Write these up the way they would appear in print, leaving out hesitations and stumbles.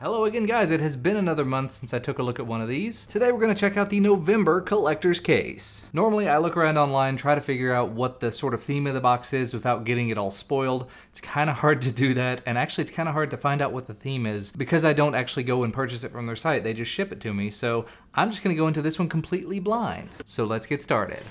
Hello again, guys. It has been another month since I took a look at one of these. Today we're going to check out the November collector's case. Normally I look around online, try to figure out what the sort of theme of the box is without getting it all spoiled. It's kind of hard to do that, and actually it's kind of hard to find out what the theme is because I don't actually go and purchase it from their site. They just ship it to me, so I'm just going to go into this one completely blind. So let's get started.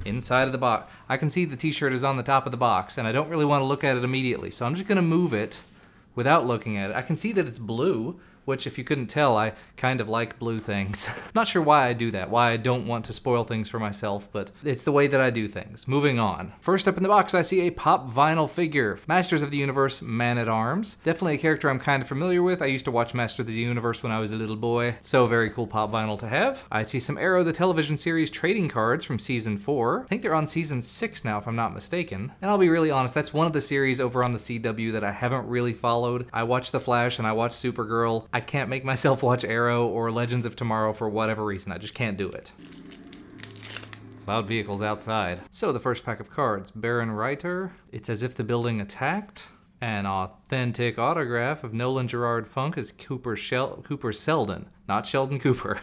Inside of the box, I can see the t-shirt is on the top of the box, and I don't really want to look at it immediately, so I'm just going to move it without looking at it. I can see that it's blue, which if you couldn't tell, I kind of like blue things. Not sure why I do that, why I don't want to spoil things for myself, but it's the way that I do things. Moving on. First up in the box, I see a pop vinyl figure. Masters of the Universe, Man-at-Arms. Definitely a character I'm kind of familiar with. I used to watch Masters of the Universe when I was a little boy, so very cool pop vinyl to have. I see some Arrow the television series trading cards from season 4. I think they're on season 6 now, if I'm not mistaken. And I'll be really honest, that's one of the series over on the CW that I haven't really followed. I watched The Flash and I watched Supergirl. I can't make myself watch Arrow or Legends of Tomorrow for whatever reason. I just can't do it. Loud vehicles outside. So the first pack of cards, Baron Reiter. It's as if the building attacked. An authentic autograph of Nolan Gerard Funk as Cooper Selden, not Sheldon Cooper.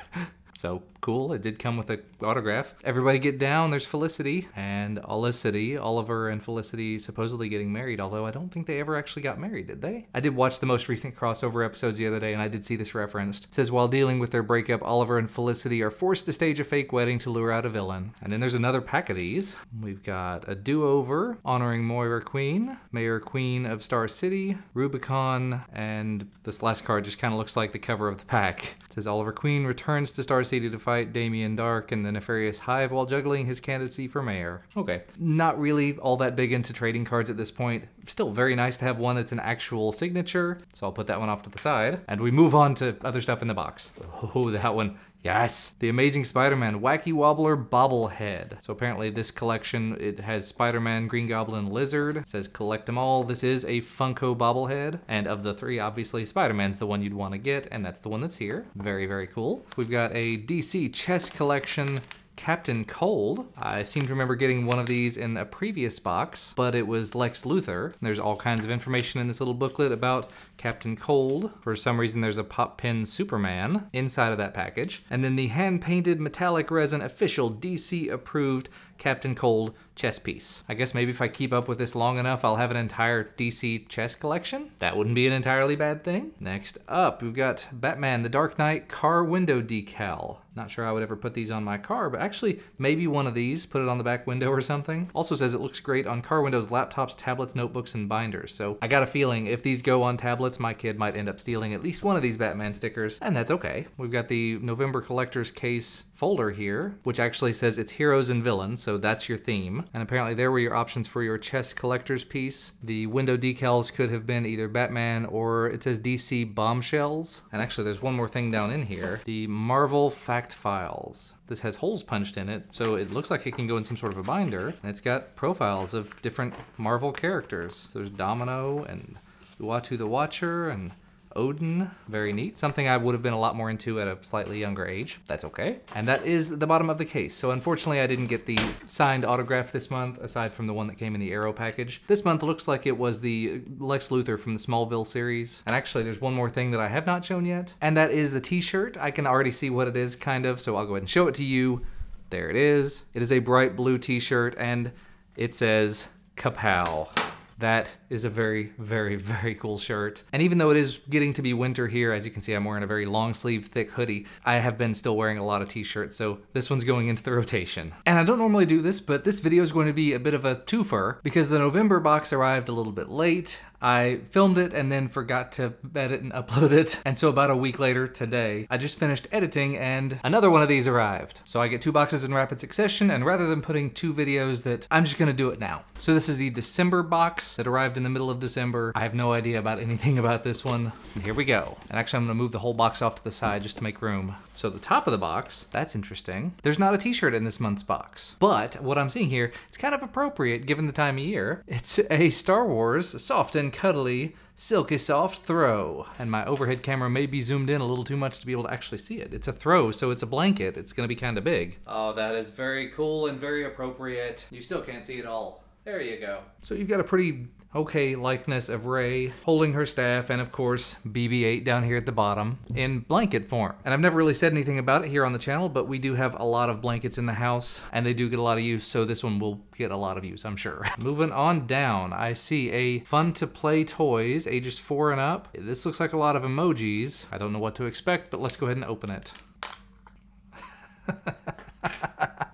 So cool, it did come with an autograph. Everybody get down, there's Felicity and Olicity. Oliver and Felicity supposedly getting married, although I don't think they ever actually got married, did they? I did watch the most recent crossover episodes the other day and I did see this referenced. It says, while dealing with their breakup, Oliver and Felicity are forced to stage a fake wedding to lure out a villain. And then there's another pack of these. We've got a do-over honoring Moira Queen, Mayor Queen of Star City, Rubicon, and this last card just kind of looks like the cover of the pack. It says Oliver Queen returns to Star City to fight Damien Dark and the nefarious Hive while juggling his candidacy for mayor. Okay, not really all that big into trading cards at this point. Still very nice to have one that's an actual signature, so I'll put that one off to the side. And we move on to other stuff in the box. Oh, that one. Yes! The Amazing Spider-Man Wacky Wobbler Bobblehead. So apparently this collection, it has Spider-Man, Green Goblin, Lizard. It says collect them all. This is a Funko bobblehead. And of the three, obviously Spider-Man's the one you'd want to get, and that's the one that's here. Very, very cool. We've got a DC chess collection, Captain Cold. I seem to remember getting one of these in a previous box, but it was Lex Luthor. There's all kinds of information in this little booklet about Captain Cold. For some reason, there's a pop pin Superman inside of that package. And then the hand-painted metallic resin official DC approved Captain Cold chess piece. I guess maybe if I keep up with this long enough, I'll have an entire DC chess collection. That wouldn't be an entirely bad thing. Next up, we've got Batman the Dark Knight car window decal. Not sure I would ever put these on my car, but actually maybe one of these, put it on the back window or something. Also says it looks great on car windows, laptops, tablets, notebooks, and binders. So I got a feeling if these go on tablets, my kid might end up stealing at least one of these Batman stickers, and that's okay. We've got the November collector's case folder here, which actually says it's heroes and villains, so that's your theme. And apparently there were your options for your chess collector's piece. The window decals could have been either Batman or it says DC Bombshells. And actually there's one more thing down in here. The Marvel Fact Files. This has holes punched in it, so it looks like it can go in some sort of a binder. And it's got profiles of different Marvel characters. So there's Domino and Uatu the Watcher and Odin. Very neat. Something I would have been a lot more into at a slightly younger age. That's okay. And that is the bottom of the case. So unfortunately I didn't get the signed autograph this month, aside from the one that came in the Arrow package. This month looks like it was the Lex Luthor from the Smallville series. And actually there's one more thing that I have not shown yet, and that is the t-shirt. I can already see what it is, kind of, so I'll go ahead and show it to you. There it is. It is a bright blue t-shirt, and it says Kapow. That is a very, very, very cool shirt. And even though it is getting to be winter here, as you can see, I'm wearing a very long sleeve, thick hoodie. I have been still wearing a lot of t-shirts, so this one's going into the rotation. And I don't normally do this, but this video is going to be a bit of a twofer because the November box arrived a little bit late. I filmed it and then forgot to edit and upload it. And so about a week later today, I just finished editing and another one of these arrived. So I get two boxes in rapid succession, and rather than putting two videos, that I'm just gonna do it now. So this is the December box that arrived in the middle of December. I have no idea about anything about this one. And here we go. And actually I'm gonna move the whole box off to the side just to make room. So the top of the box, that's interesting. There's not a t-shirt in this month's box, but what I'm seeing here, it's kind of appropriate given the time of year. It's a Star Wars soft and cuddly silky soft throw. And my overhead camera may be zoomed in a little too much to be able to actually see it. It's a throw, so it's a blanket. It's gonna be kind of big. Oh, that is very cool and very appropriate. You still can't see it all. There you go. So you've got a pretty okay likeness of Rey holding her staff, and of course BB-8 down here at the bottom in blanket form. And I've never really said anything about it here on the channel, but we do have a lot of blankets in the house and they do get a lot of use, so this one will get a lot of use, I'm sure. Moving on down, I see a fun to play toys, ages 4 and up. This looks like a lot of emojis. I don't know what to expect, but let's go ahead and open it.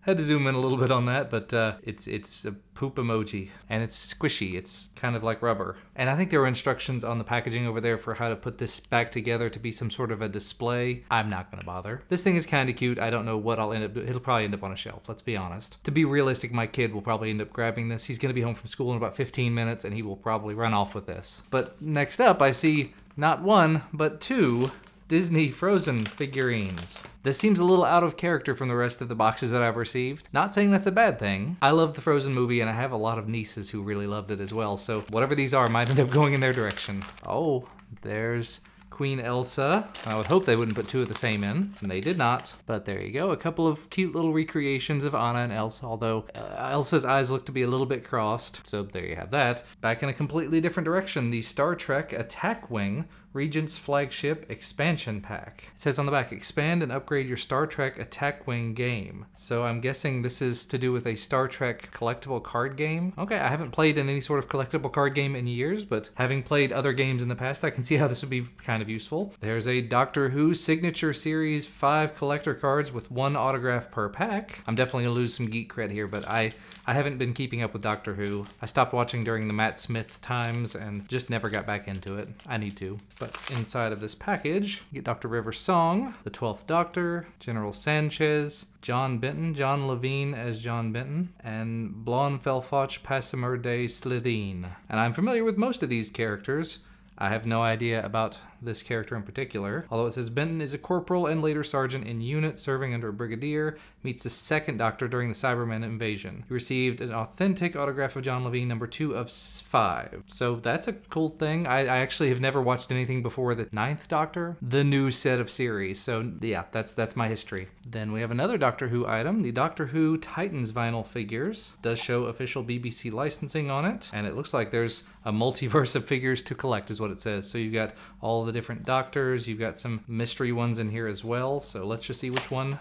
Had to zoom in a little bit on that, but it's a poop emoji, and it's squishy. It's kind of like rubber. And I think there were instructions on the packaging over there for how to put this back together to be some sort of a display. I'm not gonna bother. This thing is kind of cute. I don't know what I'll end up doing. It'll probably end up on a shelf, let's be honest. To be realistic, my kid will probably end up grabbing this. He's gonna be home from school in about 15 minutes, and he will probably run off with this. But next up, I see not one, but 2 Disney Frozen figurines. This seems a little out of character from the rest of the boxes that I've received. Not saying that's a bad thing. I love the Frozen movie and I have a lot of nieces who really loved it as well, so whatever these are might end up going in their direction. Oh, there's Queen Elsa. I would hope they wouldn't put 2 of the same in, and they did not. But there you go, a couple of cute little recreations of Anna and Elsa, although Elsa's eyes look to be a little bit crossed, so there you have that. Back in a completely different direction, the Star Trek Attack Wing Regent's Flagship Expansion Pack. It says on the back, expand and upgrade your Star Trek Attack Wing game. So I'm guessing this is to do with a Star Trek collectible card game. Okay, I haven't played in any sort of collectible card game in years, but having played other games in the past, I can see how this would be kind of useful. There's a Doctor Who Signature Series 5 collector cards with 1 autograph per pack. I'm definitely gonna lose some geek cred here, but I haven't been keeping up with Doctor Who. I stopped watching during the Matt Smith times and just never got back into it. I need to. But inside of this package, you get Dr. River's Song, the 12th Doctor, General Sanchez, John Benton, John Levine as John Benton, and Blon Felfoch Passemer de Slitheen. And I'm familiar with most of these characters. I have no idea about this character in particular, although it says Benton is a corporal and later sergeant in unit serving under a brigadier, meets the 2nd Doctor during the Cybermen invasion. He received an authentic autograph of John Levine, number 2 of 5. So that's a cool thing. I actually have never watched anything before the 9th Doctor, the new set of series. So yeah, that's my history. Then we have another Doctor Who item, the Doctor Who Titans vinyl figures. It does show official BBC licensing on it, and it looks like there's a multiverse of figures to collect is what it says. So you've got all the different Doctors, you've got some mystery ones in here as well, so let's just see which one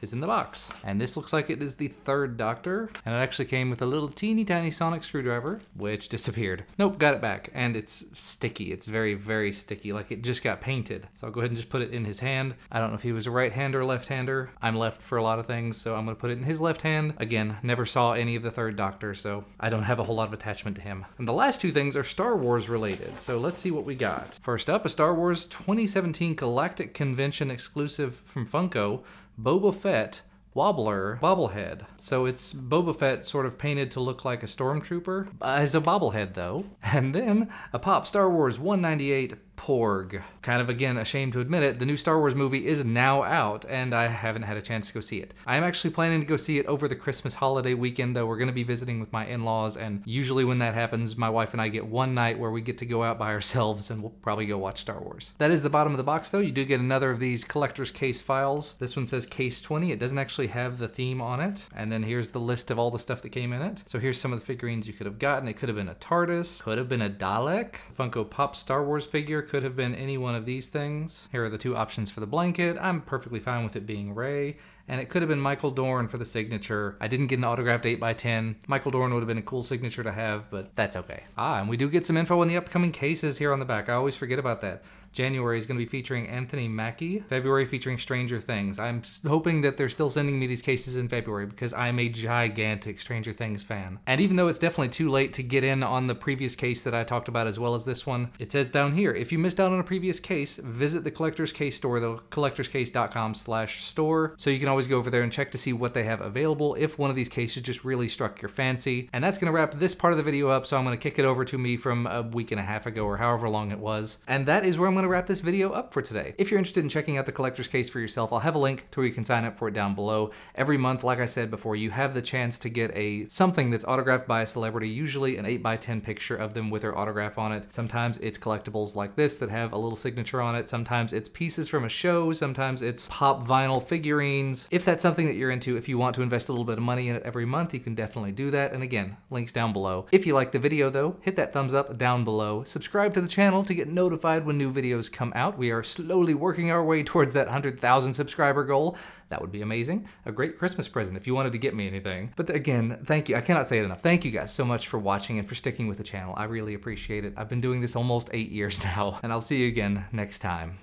is in the box. And this looks like it is the 3rd Doctor, and it actually came with a little teeny tiny sonic screwdriver, which disappeared. Nope, got it back, and it's sticky. It's very, very sticky, like it just got painted. So I'll go ahead and just put it in his hand. I don't know if he was a right-hander or left-hander. I'm left for a lot of things, so I'm gonna put it in his left hand. Again, never saw any of the 3rd Doctor, so I don't have a whole lot of attachment to him. And the last 2 things are Star Wars related, so let's see what we got. First up, a Star Wars 2017 Galactic Convention exclusive from Funko, Boba Fett Wobbler bobblehead. So it's Boba Fett sort of painted to look like a stormtrooper as a bobblehead though. And then a Pop Star Wars 198 Porg. Kind of, again, ashamed to admit it, the new Star Wars movie is now out and I haven't had a chance to go see it. I am actually planning to go see it over the Christmas holiday weekend though. We're gonna be visiting with my in-laws, and usually when that happens, my wife and I get one night where we get to go out by ourselves and we'll probably go watch Star Wars. That is the bottom of the box though. You do get another of these collector's case files. This one says case 20. It doesn't actually have the theme on it. And then here's the list of all the stuff that came in it. So here's some of the figurines you could have gotten. It could have been a TARDIS, could have been a Dalek, Funko Pop Star Wars figure, could have been any one of these things. Here are the 2 options for the blanket. I'm perfectly fine with it being Rey. And it could have been Michael Dorn for the signature. I didn't get an autographed 8x10. Michael Dorn would have been a cool signature to have, but that's okay. And we do get some info on the upcoming cases here on the back. I always forget about that. January is going to be featuring Anthony Mackie. February featuring Stranger Things. I'm hoping that they're still sending me these cases in February because I'm a gigantic Stranger Things fan. And even though it's definitely too late to get in on the previous case that I talked about as well as this one, it says down here, if you missed out on a previous case, visit the Collector's Case store, the collectorscase.com/store. So you can always go over there and check to see what they have available if one of these cases just really struck your fancy. And that's going to wrap this part of the video up, so I'm going to kick it over to me from a week and a half ago or however long it was. And that is where I'm going to wrap this video up for today. If you're interested in checking out the Collector's Case for yourself, I'll have a link to where you can sign up for it down below. Every month, like I said before, you have the chance to get something that's autographed by a celebrity, usually an 8x10 picture of them with their autograph on it. Sometimes it's collectibles like this that have a little signature on it. Sometimes it's pieces from a show. Sometimes it's pop vinyl figurines. videos. If that's something that you're into, if you want to invest a little bit of money in it every month, you can definitely do that. And again, links down below. If you like the video though, hit that thumbs up down below. Subscribe to the channel to get notified when new videos come out. We are slowly working our way towards that 100,000 subscriber goal. That would be amazing. A great Christmas present if you wanted to get me anything. But again, thank you. I cannot say it enough. Thank you guys so much for watching and for sticking with the channel. I really appreciate it. I've been doing this almost 8 years now, and I'll see you again next time.